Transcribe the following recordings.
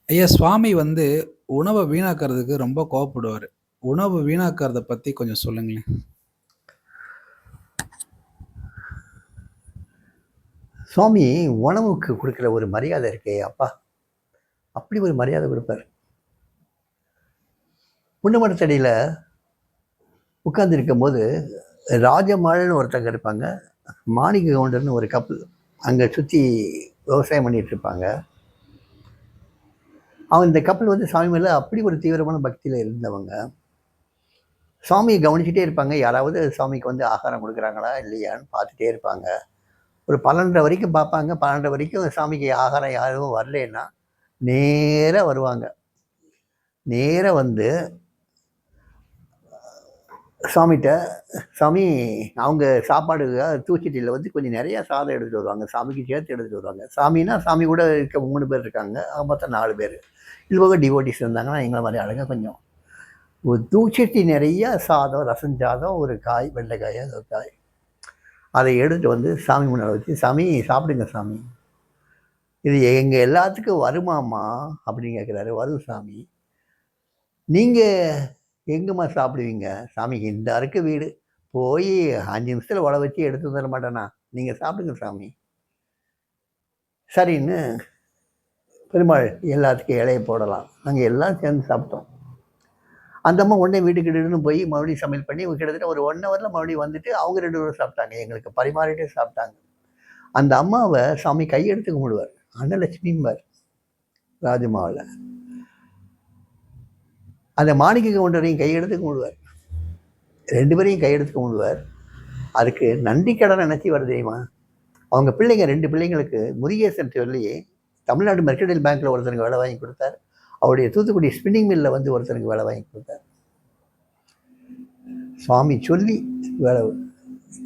ஐயா சுவாமி வந்து உணவ வீணாக்குறதுக்கு ரொம்ப கோவப்படுவாரு. உணவு வீணாக்குறத பத்தி கொஞ்சம் சொல்லுங்களேன். சுவாமி உணவுக்கு கொடுக்குற ஒரு மரியாதை இருக்கே அப்பா, அப்படி ஒரு மரியாதை கொடுப்பாரு. புண்ணமரத்தடியில் உட்கார்ந்து இருக்கும் போது ராஜமாள்னு ஒருத்தங்க இருப்பாங்க, மாணிக்க கவுண்டர்னு ஒரு கப்பல் அங்கே சுற்றி விவசாயம் பண்ணிட்டு இருப்பாங்க. அவன் இந்த கப்பல் வந்து சாமி மேலே அப்படி ஒரு தீவிரமான பக்தியில் இருந்தவங்க. சாமியை கவனிச்சுட்டே இருப்பாங்க, யாராவது சாமிக்கு வந்து ஆகாரம் கொடுக்குறாங்களா இல்லையான்னு பார்த்துட்டே இருப்பாங்க. ஒரு 12:30 வரைக்கும் பார்ப்பாங்க. 12:30 வரைக்கும் சாமிக்கு ஆகாரம் யாரும் வரலன்னா நேராக வருவாங்க. நேராக வந்து சாமிகிட்ட, சாமி அவங்க சாப்பாடுக்காக தூக்கிட்டியில் வந்து கொஞ்சம் நிறையா சாதம் எடுத்துகிட்டு வருவாங்க, சாமிக்கு சேர்த்து எடுத்துகிட்டு வருவாங்க. சாமின்னா சாமி கூட இருக்க 3 பேர் இருக்காங்க, மொத்தம் 4 பேர். இது போக டிவோட்டிஸ் இருந்தாங்கன்னா எங்களை மாதிரி ஆளுங்க கொஞ்சம். ஒரு தூச்சட்டி நிறையா சாதம், ரசம் சாதம், ஒரு காய், வெள்ளைக்காய், ஒரு காய், அதை எடுத்துகிட்டு வந்து சாமி முன்னால் வச்சு, சாமி சாப்பிடுங்க சாமி, இது எங்கள் எல்லாத்துக்கும் வருமாமா அப்படின்னு கேட்குறாரு. வரும் சாமி. நீங்கள் எங்கேம்மா சாப்பிடுவீங்க? சாமி இந்த அருக்கு வீடு, போய் 5 நிமிஷத்தில் உழ வச்சு எடுத்து தர மாட்டேனா, நீங்கள் சாப்பிடுங்க சாமி. சரின்னு பெருமாள் எல்லாத்துக்கும் இலையை போடலாம். நாங்கள் எல்லாம் சேர்ந்து சாப்பிட்டோம். அந்த அம்மா உடனே வீட்டுக்கிட்டன்னு போய் மறுபடியும் சமையல் பண்ணி கிட்டத்தட்ட ஒரு 1 ஹவரில் மறுபடியும் வந்துட்டு அவங்க 2 பேரும் சாப்பிட்டாங்க, எங்களுக்கு பரிமாறிட்டே சாப்பிட்டாங்க. அந்த அம்மாவை சாமி கையெடுத்து கும்பிடுவார், அன்னலட்சுமிம்பார் ராஜமாவில். அந்த மாணிக்க கவுண்டரையும் கையெடுத்து கும்பிடுவார், 2 பேரையும் கையெடுத்து கும்பிடுவார். அதுக்கு நன்றி கடன் நினச்சி வருது தெரியுமா? அவங்க பிள்ளைங்க 2 பிள்ளைங்களுக்கு முருகேசன் சொல்லி தமிழ்நாடு மெர்கடைல் பேங்க்கில் ஒருத்தருக்கு வேலை வாங்கி கொடுத்தார். அவருடைய தூத்துக்குடி ஸ்பின்னிங் மில்லில் வந்து ஒருத்தருக்கு வேலை வாங்கி கொடுத்தார். சுவாமி சொல்லி வேலை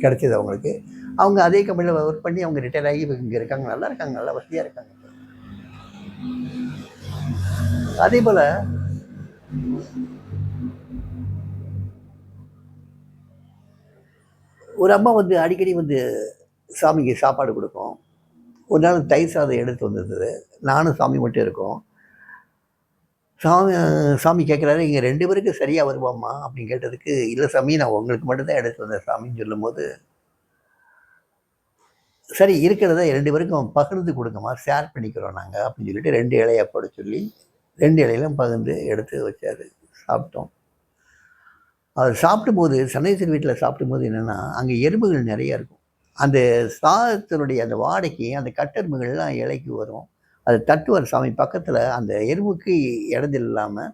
கிடைச்சது அவங்களுக்கு. அவங்க அதே கம்பெனியில் ஒர்க் பண்ணி அவங்க ரிட்டையர் ஆகி இங்கே இருக்காங்க, நல்லா இருக்காங்க, நல்லா வசதியாக இருக்காங்க. அதே போல் ஒரு அம்மா வந்து அடிக்கடி வந்து சாமிக்கு சாப்பாடு கொடுக்கும். ஒரு நாள் தயிர் சாதம் எடுத்து வந்தது, நானும் சாமி மட்டும் இருக்கோம். சாமி கேட்குறாரு, இங்கே 2 பேருக்கு சரியாக வருவாம்மா அப்படின்னு கேட்டதுக்கு, இல்லை சாமி நான் உங்களுக்கு மட்டும்தான் எடுத்து வந்தேன் சாமின்னு சொல்லும்போது, சரி இருக்கிறத 2 பேருக்கும் பகிர்ந்து கொடுங்கம்மா, ஷேர் பண்ணிக்கிறோம் நாங்கள் அப்படின்னு சொல்லிட்டு 2 இலையை போட சொல்லி 2 இலையிலும் பகிர்ந்து எடுத்து வச்சார். சாப்பிட்டோம். அவர் சாப்பிடும்போது சனீஸ்வரர் வீட்டில் சாப்பிடும்போது என்னென்னா, அங்கே எறும்புகள் நிறையா இருக்கும். அந்த சாதத்தினுடைய அந்த வாடைக்கு அந்த கட்டெரும்புகள்லாம் இலைக்கு வரும். அது தட்டுவார் சாமி பக்கத்தில், அந்த எறும்புக்கு இடத்தில் இல்லாமல்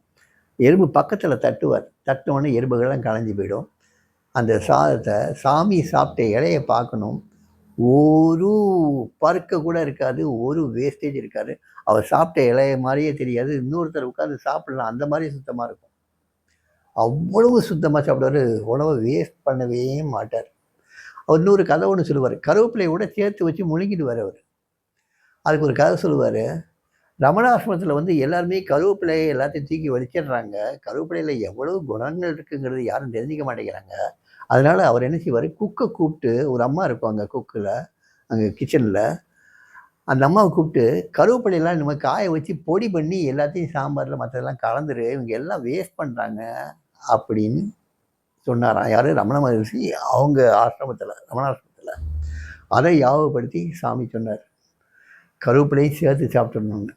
எறும்பு பக்கத்தில் தட்டுவார். தட்டினோடனே எறும்புகள்லாம் கலைஞ்சி போயிடும். அந்த சாதத்தை சாமி சாப்பிட்ட இலையை பார்க்கணும், ஒரு பருக்க கூட இருக்காது, ஒரு வேஸ்டேஜ் இருக்காது. அவர் சாப்பிட்ட இலைய மாதிரியே தெரியாது, இன்னொருத்தர் உட்காந்து சாப்பிடலாம், அந்த மாதிரி சுத்தமாக இருக்கும். அவ்வளவு சுத்தமாக சாப்பிடுவார், உணவை வேஸ்ட் பண்ணவே மாட்டார். அவர் இன்னொரு கதை ஒன்று சொல்லுவார், கருவேப்பிலையோட சேர்த்து வச்சு முழுங்கிடுவார் அவர். அதுக்கு ஒரு கதை சொல்லுவார், ரமணாசிரமத்தில் வந்து எல்லாருமே கருவேப்பிலையை எல்லாத்தையும் தூக்கி வலிச்சிடுறாங்க, கருவேப்பிலையில் எவ்வளவு குணங்கள் இருக்குங்கிறது யாரும் தெரிஞ்சிக்க மாட்டேங்கிறாங்க. அதனால் அவர் என்ன செய்வார், குக்கை கூப்பிட்டு, ஒரு அம்மா இருக்கும் அங்கே குக்கில், அங்கே கிச்சனில், அந்த அம்மாவை கூப்பிட்டு கருவேப்பிலையெல்லாம் இந்த மாதிரி காய வச்சு பொடி பண்ணி எல்லாத்தையும் சாம்பாரில் மற்றதெல்லாம் கலந்துரு, இவங்க எல்லாம் வேஸ்ட் பண்ணுறாங்க அப்படின்னு சொன்னாராம். யார்? ரமண மகரிஷி அவங்க ஆசிரமத்தில், ரமணாசிரமத்தில். அதை யாபகப்படுத்தி சாமி சொன்னார், கருவேப்பிலையும் சேர்த்து சாப்பிட்டுடணும்னு.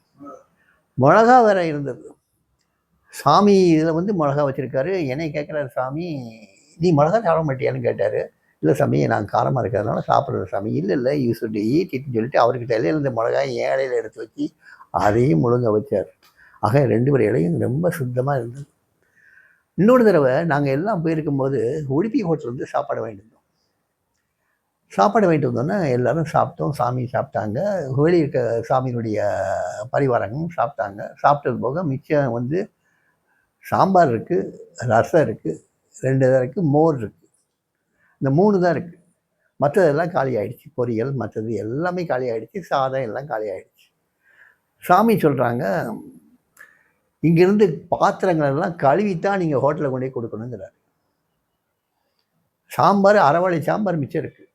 மிளகா வேற இருந்தது சாமி இதில் வந்து, மிளகா வச்சுருக்காரு. என்னை கேட்குறாரு சாமி, நீ மிளகா சாப்பிட மாட்டியான்னு கேட்டார். இல்லை சாமி நான் காரமாக இருக்கிறதுனால சாப்பிட்றேன் சாமி. இல்லை இல்லை யூ சுட் ஈட் இட்னு சொல்லிட்டு அவருக்கு தலையில் இருந்த மிளகாய் என் இலையில் எடுத்து வச்சு அதையும் முழுங்க வச்சார். ஆக 2 பேர் இலையும் ரொம்ப சுத்தமாக இருந்தது. இன்னொரு தடவை நாங்கள் எல்லாம் போயிருக்கும்போது உடுப்பி ஹோட்டல் வந்து சாப்பாடு வாங்கிட்டு வந்தோம். சாப்பாடு வாங்கிட்டு வந்தோன்னா எல்லோரும் சாப்பிட்டோம், சாமி சாப்பிட்டாங்க, வெளியே இருக்க சாமியினுடைய பரிவாரங்களும் சாப்பிட்டாங்க. சாப்பிட்டது போக மிச்சம் வந்து சாம்பார் இருக்குது, ரசம் இருக்குது, 2 தான் இருக்குது, மோர் இருக்குது, இந்த 3 தான் இருக்குது. மற்றதெல்லாம் காலி ஆகிடுச்சு. பொரியல் மற்றது எல்லாமே காலி ஆகிடுச்சு, சாதம் எல்லாம் காலி ஆகிடுச்சு. சாமி சொல்கிறாங்க, இங்கேருந்து பாத்திரங்கள் எல்லாம் கழுவித்தான் நீங்கள் ஹோட்டலில் கொண்டு போய் கொடுக்கணுங்கிறார். சாம்பார் அரைவாளி சாம்பார் மிச்சம் இருக்குது,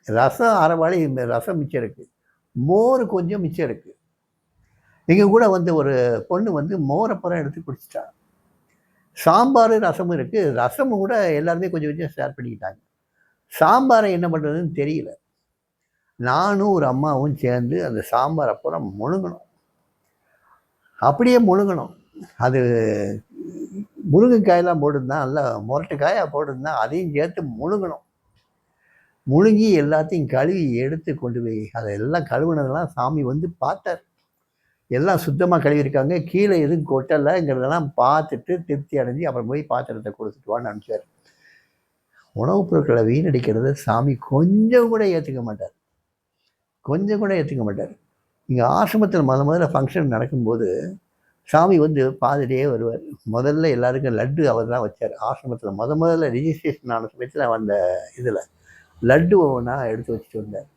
ரசம் அரைவாளி ரசம் மிச்சம் இருக்குது, மோர் கொஞ்சம் மிச்சம் இருக்குது. எங்கள் கூட வந்து ஒரு பொண்ணு வந்து மோரப்புறம் எடுத்து குடிச்சிட்டா. சாம்பார் ரசமும் இருக்குது, ரசமும் கூட எல்லாருமே கொஞ்சம் கொஞ்சம் ஷேர் பண்ணிக்கிட்டாங்க. சாம்பாரை என்ன பண்ணுறதுன்னு தெரியல. நானும் ஒரு அம்மாவும் சேர்ந்து அந்த சாம்பார் அப்புறம் முழுங்கணும். அப்படியே முழுங்கணும். அது முருங்கைக்காயெல்லாம் போட்டிருந்தா, நல்லா மொரட்டுக்காயாக போட்டிருந்தா, அதையும் சேர்த்து முழுங்கணும். முழுங்கி எல்லாத்தையும் கழுவி எடுத்து கொண்டு போய் அதெல்லாம் கழுவுனதெல்லாம் சாமி வந்து பார்த்தார். எல்லாம் சுத்தமாக கழுவிருக்காங்க, கீழே எதுவும் கொட்டலைங்கிறதெல்லாம் பார்த்துட்டு திருப்தி அடைஞ்சு அப்புறம் போய் பாத்திரத்தை கொடுத்துட்டு வான்னு அனுப்பிச்சார். உணவுப் பொருட்களை வீணடிக்கிறத சாமி கொஞ்சம் கூட ஏற்றுக்க மாட்டார். கொஞ்சம் கூட ஏற்றுக்க மாட்டார். இங்கே ஆசிரமத்தில் முதல்ல ஃபங்க்ஷன் நடக்கும்போது சாமி வந்து பார்த்துட்டே வருவார். முதல்ல எல்லாருக்கும் லட்டு அவர் தான் வச்சார். ஆசிரமத்தில் முதல்ல ரிஜிஸ்ட்ரேஷன் ஆன சமயத்தில் அந்த இதில் லட்டு ஒவ்வொன்றா எடுத்து வச்சுட்டு வந்தார்.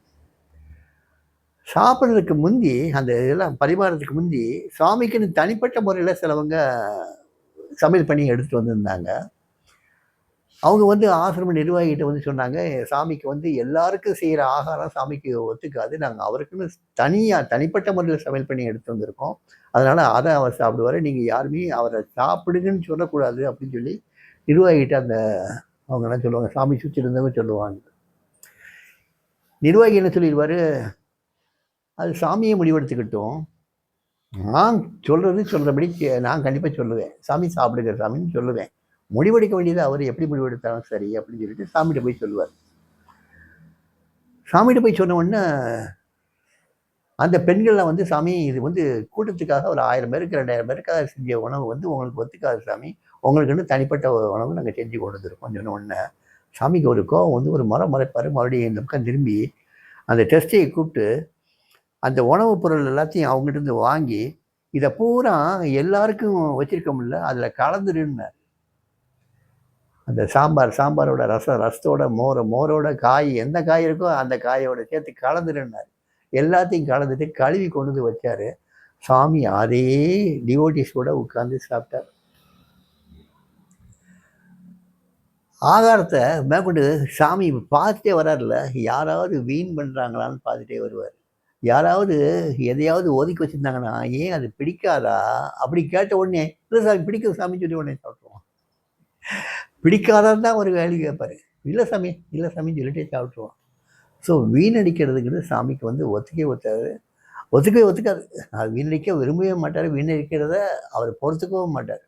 சாப்பிட்றதுக்கு முந்தி அந்த இதெல்லாம் பரிமாறதுக்கு முந்தி சாமிக்குன்னு தனிப்பட்ட முறையில் சிலவங்க சமையல் பண்ணி எடுத்துகிட்டு வந்திருந்தாங்க. அவங்க வந்து ஆசிரம நிர்வாகிகிட்ட வந்து சொன்னாங்க, சாமிக்கு வந்து எல்லாருக்கும் செய்கிற ஆகாரம் சாமிக்கு ஒத்துக்காது, நாங்கள் அவருக்குன்னு தனிப்பட்ட முறையில் சமையல் பண்ணி எடுத்து வந்திருக்கோம், அதனால் அதை அவர் சாப்பிடுவார், நீங்கள் யாருமே அவரை சாப்பிடுங்கன்னு சொல்லக்கூடாது அப்படின்னு சொல்லி நிர்வாகிகிட்ட அந்த அவங்க என்ன சொல்லுவாங்க, சாமி சுற்றி இருந்தவங்க சொல்லுவாங்க. நிர்வாகி என்ன சொல்லிடுவார், அது சாமியை முடிவெடுத்துக்கிட்டோம், நான் சொல்கிறபடி நான் கண்டிப்பாக சொல்லுவேன், சாமி சாப்பிடுங்க சாமின்னு சொல்லுவேன், முடிவெடுக்க வேண்டியது அவர் எப்படி முடிவெடுத்தாலும் சரி அப்படின்னு சொல்லிட்டு சாமிகிட்ட போய் சொல்லுவார். சாமிகிட்ட போய் சொன்ன உடனே அந்த பெண்கள்லாம் வந்து, சாமி இது வந்து கூட்டத்துக்காக ஒரு 1000 பேருக்கு 2000 பேருக்காக செஞ்ச உணவு வந்து உங்களுக்கு ஒத்துக்காது சாமி, உங்களுக்குன்னு தனிப்பட்ட உணவு நாங்கள் செஞ்சு கொண்டு வந்துருக்கோம் சொன்ன உடனே சாமிக்கு ஒரு கோவம் வந்து ஒரு மறைப்பார். மறுபடியும் இந்த பக்கம் திரும்பி அந்த டெஸ்டையை கூப்பிட்டு அந்த உணவுப் பொருள் எல்லாத்தையும் அவங்ககிட்ட வாங்கி இதை பூரா எல்லாருக்கும் வச்சிருக்கோம்ல அதில் கலந்துருன்னார். அந்த சாம்பாரோட ரசத்தோட மோரோட காய் எந்த காய் இருக்கோ அந்த காயோட சேர்த்து கலந்துருன்னார். எல்லாத்தையும் கலந்துட்டு கழுவி கொண்டு வந்து வச்சார். சாமி அதே டிவோட்டிஸோட உட்காந்து சாப்பிட்டார். ஆகாரத்தை மேற்கொண்டு சாமி பார்த்துட்டே வராருல, யாராவது வீண் பண்ணுறாங்களான்னு பார்த்துட்டே வருவார். யாராவது எதையாவது ஒதுக்கி வச்சுருந்தாங்கன்னா, ஏன் அது பிடிக்காதா அப்படி கேட்ட உடனே, இல்லை சாமி பிடிக்கும் சாமின்னு சொல்லி உடனே சாப்பிட்ருவோம். பிடிக்காதான் தான் ஒரு வேல்யூ கேட்பார், இல்லை சாமி இல்லை சாமின்னு சொல்லிட்டே சாப்பிட்ருவோம். ஸோ வீணடிக்கிறதுங்கிறது சாமிக்கு வந்து ஒத்துக்கவே ஒத்துக்காது. அது வீணடிக்க விரும்பவே மாட்டார், வீணடிக்கிறத அவர் பொறுத்துக்கவும் மாட்டார்.